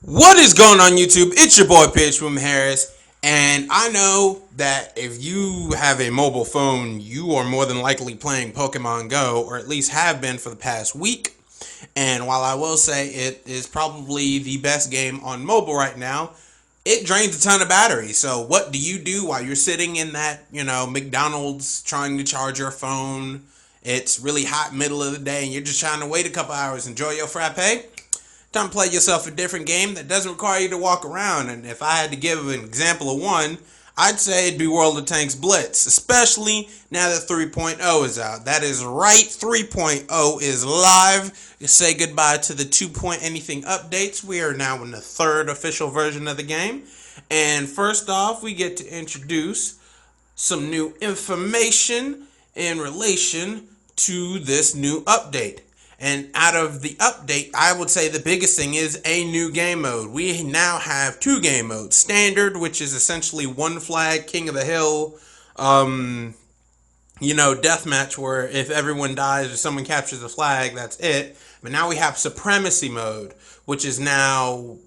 What is going on YouTube? It's your boy Pitch from Harris, and I know that if you have a mobile phone, you are more than likely playing Pokemon Go, or at least have been for the past week. And while I will say it is probably the best game on mobile right now, it drains a ton of battery. So what do you do while you're sitting in that, McDonald's trying to charge your phone? It's really hot middle of the day and you're just trying to wait a couple hours, enjoy your frappe? Time to play yourself a different game that doesn't require you to walk around. And if I had to give an example of one, I'd say it'd be World of Tanks Blitz, especially now that 3.0 is out. That is right, 3.0 is live. You say goodbye to the 2 point anything updates. We are now in the third official version of the game. And first off, we get to introduce some new information in relation to this new update. And out of the update, I would say the biggest thing is a new game mode. We now have two game modes. Standard, which is essentially one flag, King of the Hill, deathmatch, where if everyone dies or someone captures a flag, that's it. But now we have Supremacy mode, which is now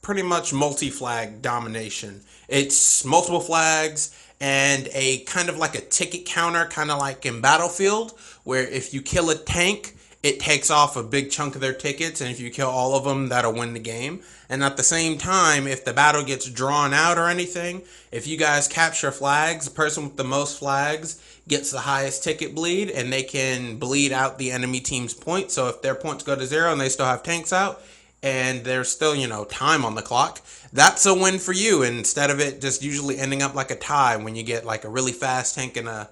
pretty much multi-flag domination. It's multiple flags and a kind of like a ticket counter, kind of like in Battlefield, where if you kill a tank, it takes off a big chunk of their tickets, and if you kill all of them, that'll win the game. And at the same time, if the battle gets drawn out or anything, if you guys capture flags, the person with the most flags gets the highest ticket bleed, and they can bleed out the enemy team's points. So if their points go to 0 and they still have tanks out, and there's still, time on the clock, that's a win for you, instead of it just usually ending up like a tie when you get like a really fast tank and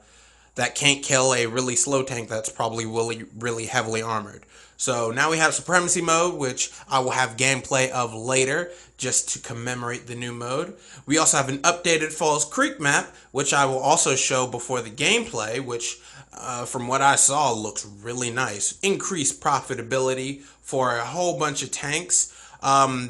that can't kill a really slow tank that's probably really heavily armored. So now we have Supremacy mode, which I will have gameplay of later just to commemorate the new mode. We also have an updated Falls Creek map, which I will also show before the gameplay, which from what I saw looks really nice. Increased profitability for a whole bunch of tanks.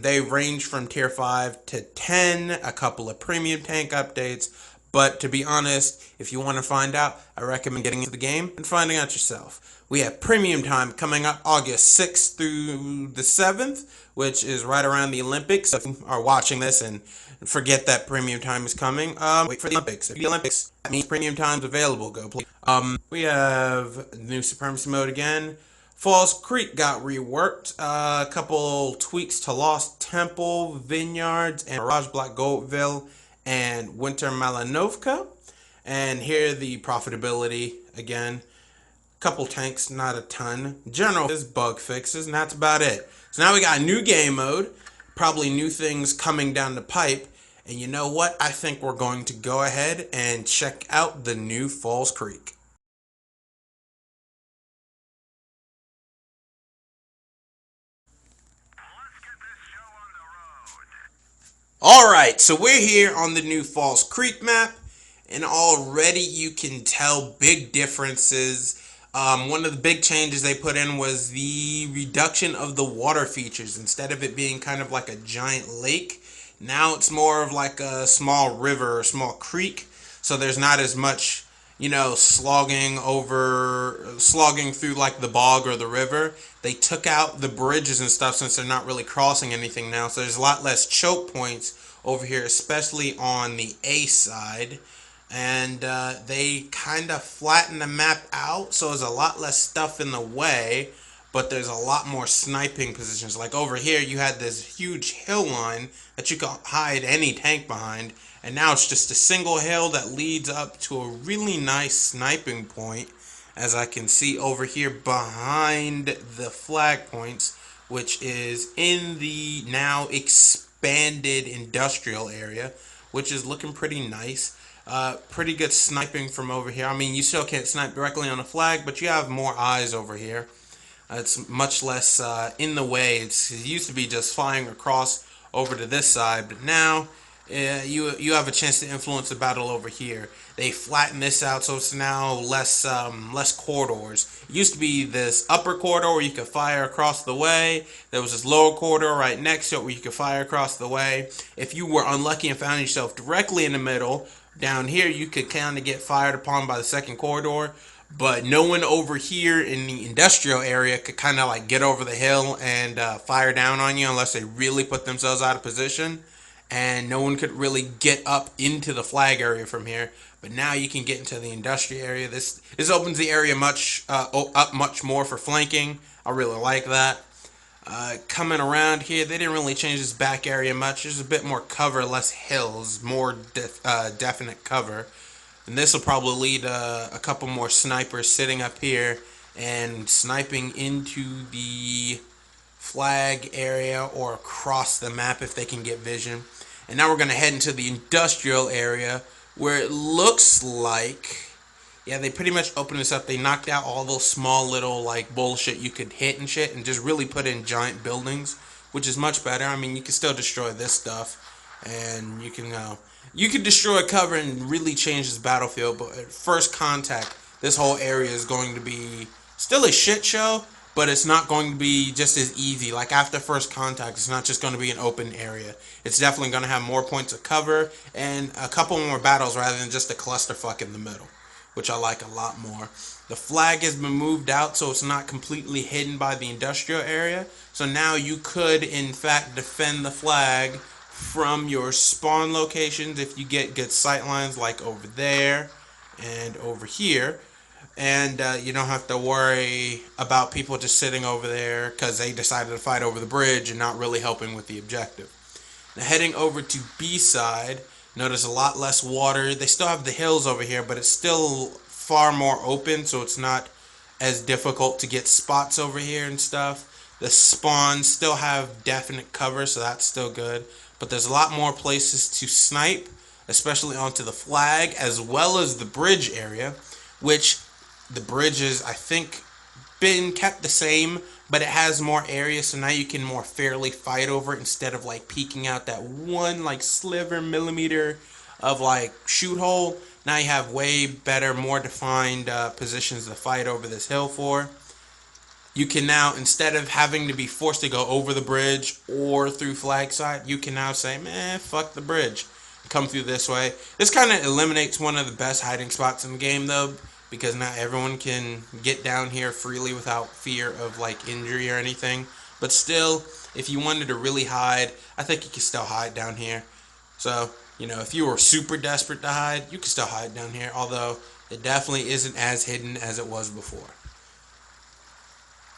They range from tier 5 to 10, a couple of premium tank updates. But to be honest, if you want to find out, I recommend getting into the game and finding out yourself. We have premium time coming up August 6th through the 7th, which is right around the Olympics. So if you are watching this and forget that premium time is coming, wait for the Olympics. If the Olympics, that means premium time's available. Go play. We have new Supremacy mode again. Falls Creek got reworked. A couple tweaks to Lost Temple, Vineyards, and Mirage Black Goldville and Winter Malanovka. And here the profitability again. Couple tanks, not a ton. General is bug fixes, and that's about it. So now we got a new game mode, probably new things coming down the pipe. And you know what? I think we're going to go ahead and check out the new Falls Creek. Alright, so we're here on the new Falls Creek map, and already you can tell big differences. One of the big changes they put in was the reduction of the water features. Instead of it being kind of like a giant lake, now it's more of like a small river or small creek, so there's not as much slogging through like the bog or the river. They took out the bridges and stuff since they're not really crossing anything now, so there's a lot less choke points over here, especially on the A side. And they kind of flattened the map out, so there's a lot less stuff in the way, but there's a lot more sniping positions. Like over here, you had this huge hill line that you could hide any tank behind, and now it's just a single hill that leads up to a really nice sniping point, as I can see over here behind the flag points, which is in the now expanded industrial area, which is looking pretty nice. Pretty good sniping from over here. I mean, you still can't snipe directly on the flag, but you have more eyes over here. It's much less in the way. It used to be just flying across over to this side, but now you have a chance to influence the battle over here. They flatten this out, so it's now less corridors. It used to be this upper corridor where you could fire across the way. There was this lower corridor right next to it where you could fire across the way. If you were unlucky and found yourself directly in the middle, down here you could kind of get fired upon by the second corridor. But no one over here in the industrial area could kind of like get over the hill and fire down on you unless they really put themselves out of position. And no one could really get up into the flag area from here. But now you can get into the industrial area. This opens the area up much more for flanking. I really like that. Coming around here, they didn't really change this back area much. There's a bit more cover, less hills, more definite cover. And this will probably lead a couple more snipers sitting up here and sniping into the flag area or across the map if they can get vision. And now we're going to head into the industrial area where it looks like, yeah, they pretty much opened this up. They knocked out all those small little like bullshit you could hit and shit and just really put in giant buildings, which is much better. I mean, you can still destroy this stuff and you can destroy cover and really change this battlefield, but at first contact, this whole area is going to be still a shit show, but it's not going to be just as easy. Like after first contact, it's not just going to be an open area. It's definitely going to have more points of cover and a couple more battles rather than just a clusterfuck in the middle, which I like a lot more. The flag has been moved out, so it's not completely hidden by the industrial area. So now you could, in fact, defend the flag from your spawn locations if you get good sight lines like over there and over here. And you don't have to worry about people just sitting over there because they decided to fight over the bridge and not really helping with the objective. Now heading over to B side, notice a lot less water. They still have the hills over here, but it's still far more open, so it's not as difficult to get spots over here and stuff. The spawns still have definite cover, so that's still good. But there's a lot more places to snipe, especially onto the flag, as well as the bridge area, which the bridge is, I think, been kept the same, but it has more area, so now you can more fairly fight over it instead of like peeking out that one like sliver millimeter of like shoot hole. Now you have way better, more defined positions to fight over this hill for. You can now, instead of having to be forced to go over the bridge or through flag side, you can now say, man, fuck the bridge. Come through this way. This kind of eliminates one of the best hiding spots in the game, though, because now everyone can get down here freely without fear of like injury or anything. But still, if you wanted to really hide, I think you can still hide down here. So, you know, if you were super desperate to hide, you can still hide down here, although it definitely isn't as hidden as it was before.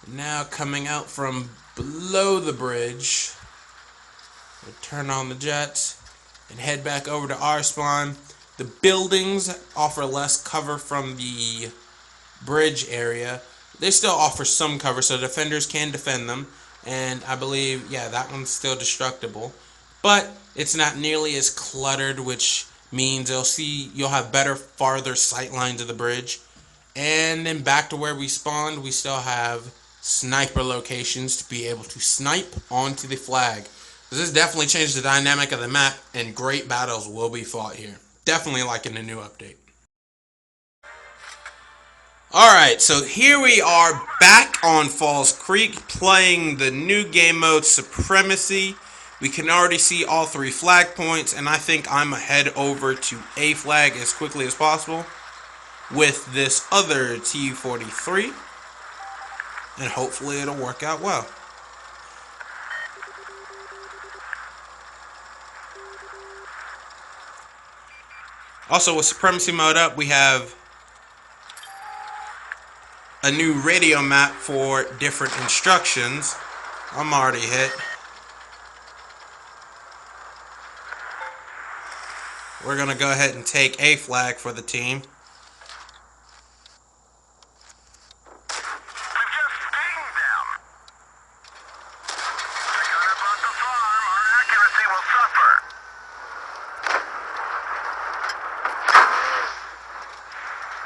Now coming out from below the bridge, we'll turn on the jets and head back over to our spawn. The buildings offer less cover from the bridge area. They still offer some cover, so defenders can defend them. And I believe, yeah, that one's still destructible. But it's not nearly as cluttered, which means you'll have better, farther sight lines of the bridge. And then back to where we spawned, we still have sniper locations to be able to snipe onto the flag. This has definitely changed the dynamic of the map, and great battles will be fought here. Definitely liking the new update. Alright, so here we are back on Falls Creek playing the new game mode Supremacy. We can already see all 3 flag points, and I think I'm going to head over to A flag as quickly as possible with this other T-43, and hopefully it'll work out well. Also, with Supremacy mode up, we have a new radio map for different instructions. I'm already hit. We're going to go ahead and take A flag for the team.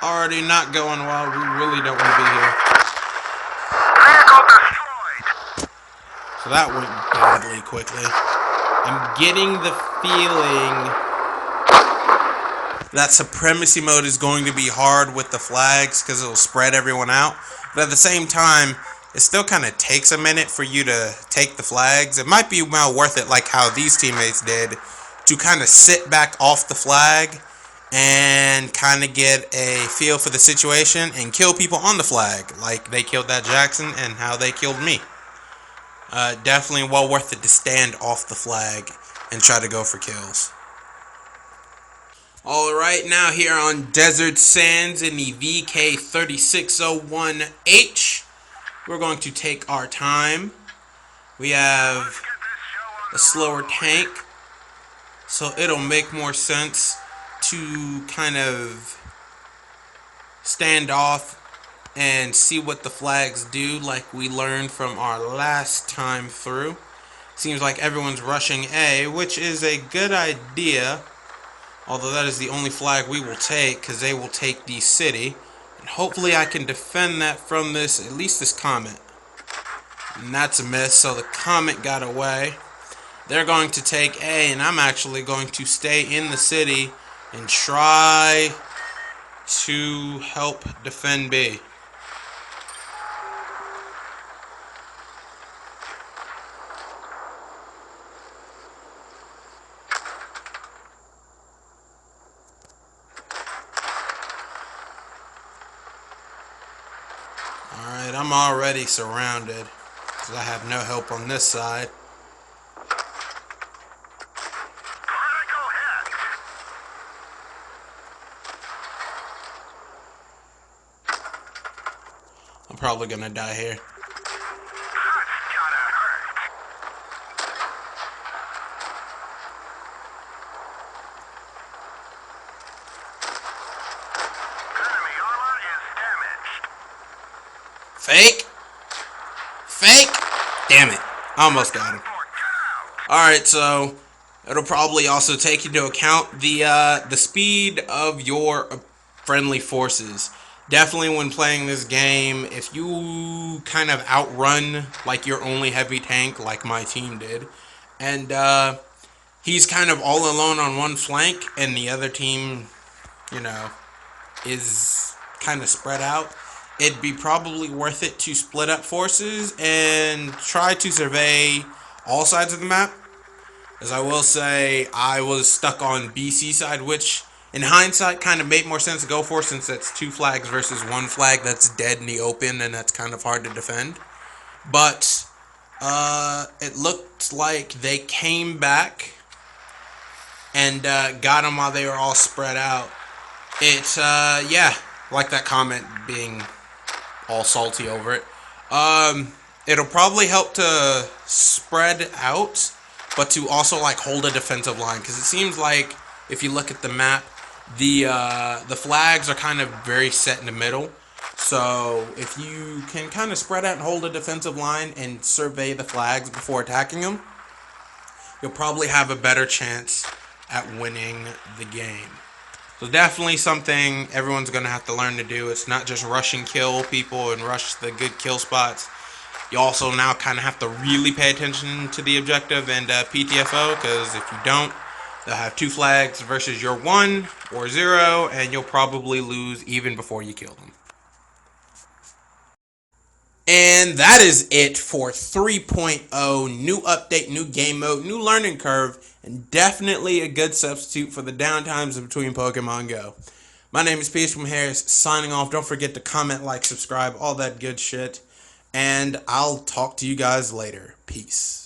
Already not going well. We really don't want to be here. Vehicle destroyed. So that went badly quickly. I'm getting the feeling that Supremacy mode is going to be hard with the flags because it'll spread everyone out. But at the same time, it still kind of takes a minute for you to take the flags. It might be well worth it, like how these teammates did, to kind of sit back off the flag and kind of get a feel for the situation and kill people on the flag, like they killed that Jackson and how they killed me. Definitely well worth it to stand off the flag and try to go for kills. Alright, now here on Desert Sands in the VK3601H, we're going to take our time. We have a slower tank, so it'll make more sense to kind of stand off and see what the flags do, like we learned from our last time through. Seems like everyone's rushing A, which is a good idea, although that is the only flag we will take, because they will take the city. And hopefully I can defend that from this, at least this comet. And that's a miss, so the comet got away. They're going to take A, and I'm actually going to stay in the city and try to help defend B. Alright, I'm already surrounded, because I have no help on this side. I'm probably gonna die here. Fake! Fake! Damn it. I almost got him. Alright, so it'll probably also take into account the speed of your friendly forces. Definitely when playing this game, if you kind of outrun like your only heavy tank, like my team did, and he's kind of all alone on one flank, and the other team, you know, is kind of spread out, it'd be probably worth it to split up forces and try to survey all sides of the map. As I will say, I was stuck on BC side, which in hindsight kind of made more sense to go for, since that's two flags versus one flag that's dead in the open and that's kind of hard to defend. But it looked like they came back and got them while they were all spread out. It's, yeah, like that comment being all salty over it. It'll probably help to spread out, but to also like hold a defensive line, because it seems like if you look at the map, the flags are kind of very set in the middle. So if you can kind of spread out and hold a defensive line and survey the flags before attacking them, you'll probably have a better chance at winning the game. So definitely something everyone's going to have to learn to do. It's not just rush and kill people and rush the good kill spots. You also now kind of have to really pay attention to the objective and PTFO, because if you don't, they'll have two flags versus your 1 or 0, and you'll probably lose even before you kill them. And that is it for 3.0. New update, new game mode, new learning curve, and definitely a good substitute for the downtimes in between Pokemon Go. My name is Peace from Harris, signing off. Don't forget to comment, like, subscribe, all that good shit. And I'll talk to you guys later. Peace.